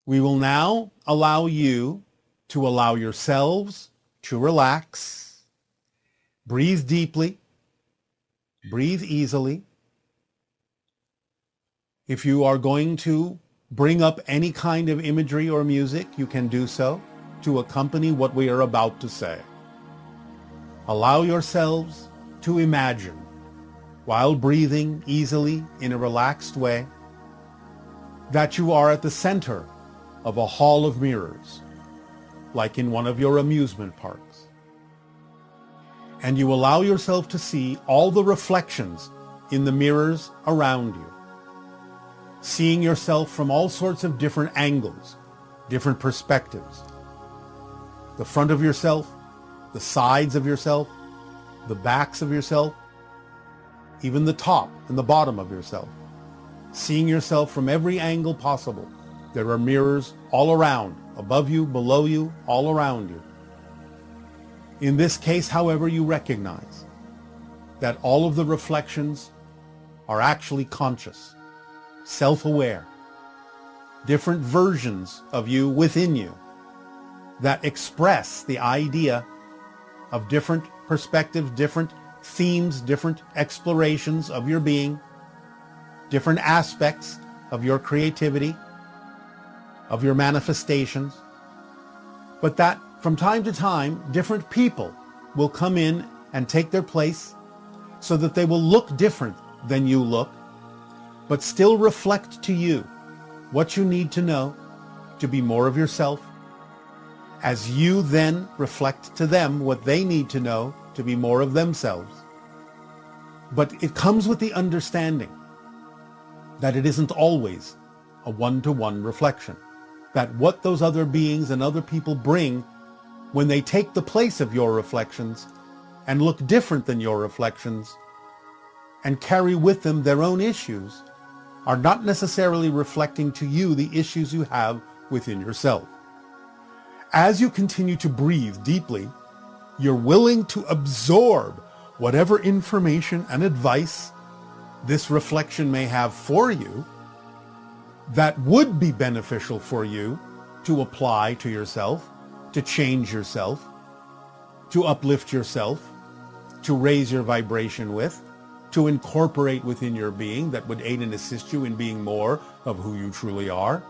We will now allow you to allow yourselves to relax. Breathe deeply. Breathe easily. If you are going to bring up any kind of imagery or music, you can do so to accompany what we are about to say. Allow yourselves to imagine, while breathing easily in a relaxed way, that you are at the center of a hall of mirrors, like in one of your amusement parks. And you allow yourself to see all the reflections in the mirrors around you, seeing yourself from all sorts of different angles, different perspectives. The front of yourself, the sides of yourself, the backs of yourself, even the top and the bottom of yourself. Seeing yourself from every angle possible. There are mirrors all around, above you, below you, all around you. In this case, however, you recognize that all of the reflections are actually conscious, self-aware, different versions of you within you that express the idea of different perspectives, different themes, different explorations of your being, different aspects of your creativity, of your manifestations, but that from time to time, different people will come in and take their place so that they will look different than you look, but still reflect to you what you need to know to be more of yourself, as you then reflect to them what they need to know to be more of themselves. But it comes with the understanding that it isn't always a one-to-one reflection, that what those other beings and other people bring when they take the place of your reflections and look different than your reflections and carry with them their own issues are not necessarily reflecting to you the issues you have within yourself. As you continue to breathe deeply, you're willing to absorb whatever information and advice this reflection may have for you that would be beneficial for you to apply to yourself, to change yourself, to uplift yourself, to raise your vibration with, to incorporate within your being that would aid and assist you in being more of who you truly are.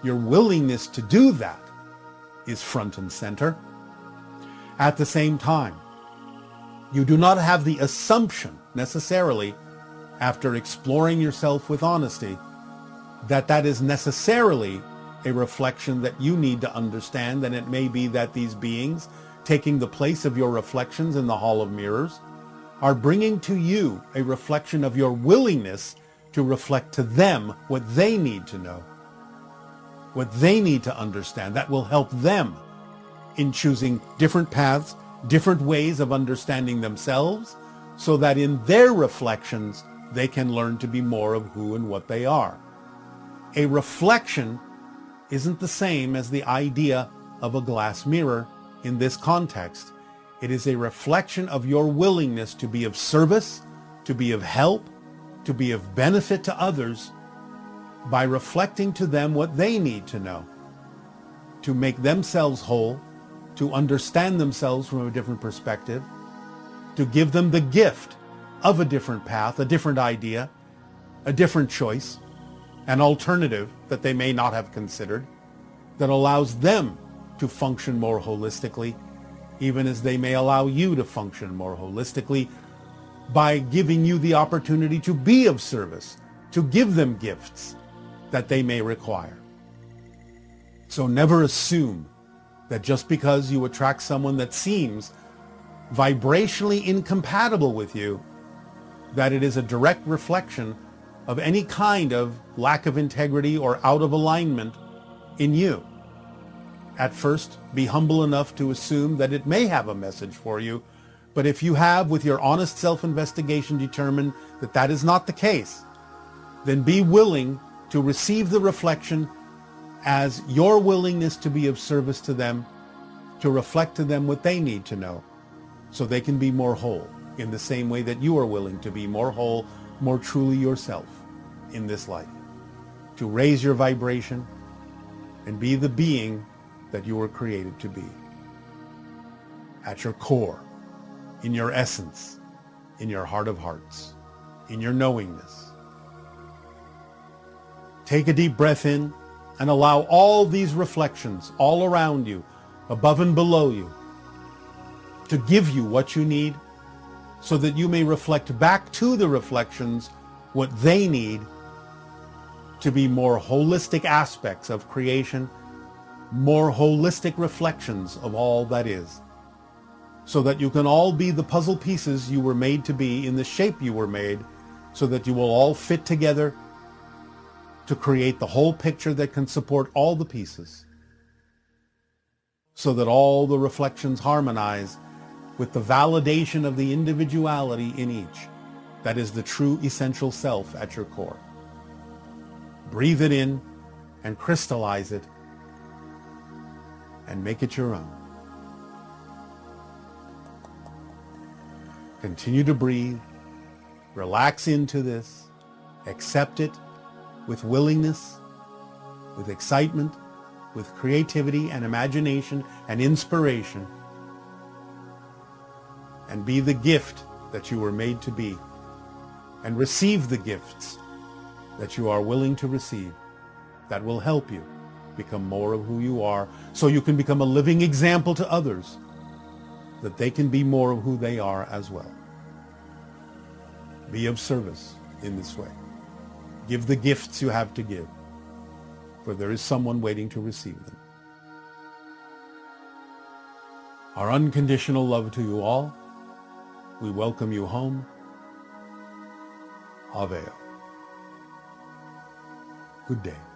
Your willingness to do that is front and center. At the same time, you do not have the assumption necessarily, after exploring yourself with honesty, that that is necessarily a reflection that you need to understand, and it may be that these beings, taking the place of your reflections in the Hall of Mirrors, are bringing to you a reflection of your willingness to reflect to them what they need to know, what they need to understand, that will help them in choosing different paths, different ways of understanding themselves, so that in their reflections, they can learn to be more of who and what they are. A reflection isn't the same as the idea of a glass mirror in this context. It is a reflection of your willingness to be of service, to be of help, to be of benefit to others by reflecting to them what they need to know, to make themselves whole, to understand themselves from a different perspective, to give them the gift of a different path, a different idea, a different choice, an alternative that they may not have considered, that allows them to function more holistically, even as they may allow you to function more holistically by giving you the opportunity to be of service, to give them gifts that they may require. So never assume that just because you attract someone that seems vibrationally incompatible with you, that it is a direct reflection of any kind of lack of integrity or out of alignment in you. At first, be humble enough to assume that it may have a message for you, but if you have, with your honest self-investigation, determined that that is not the case, then be willing to receive the reflection as your willingness to be of service to them, to reflect to them what they need to know, so they can be more whole, in the same way that you are willing to be more whole, more truly yourself in this life, to raise your vibration, and be the being that you were created to be. At your core, in your essence, in your heart of hearts, in your knowingness. Take a deep breath in and allow all these reflections all around you, above and below you, to give you what you need so that you may reflect back to the reflections what they need to be more holistic aspects of creation, more holistic reflections of all that is, so that you can all be the puzzle pieces you were made to be in the shape you were made, so that you will all fit together to create the whole picture that can support all the pieces, so that all the reflections harmonize with the validation of the individuality in each. That is the true essential self at your core. Breathe it in and crystallize it and make it your own. Continue to breathe. Relax into this. Accept it with willingness, with excitement, with creativity and imagination and inspiration. And be the gift that you were made to be. And receive the gifts that you are willing to receive that will help you become more of who you are, so you can become a living example to others, that they can be more of who they are as well. Be of service in this way. Give the gifts you have to give, for there is someone waiting to receive them. Our unconditional love to you all. We welcome you home. Aveo. Good day.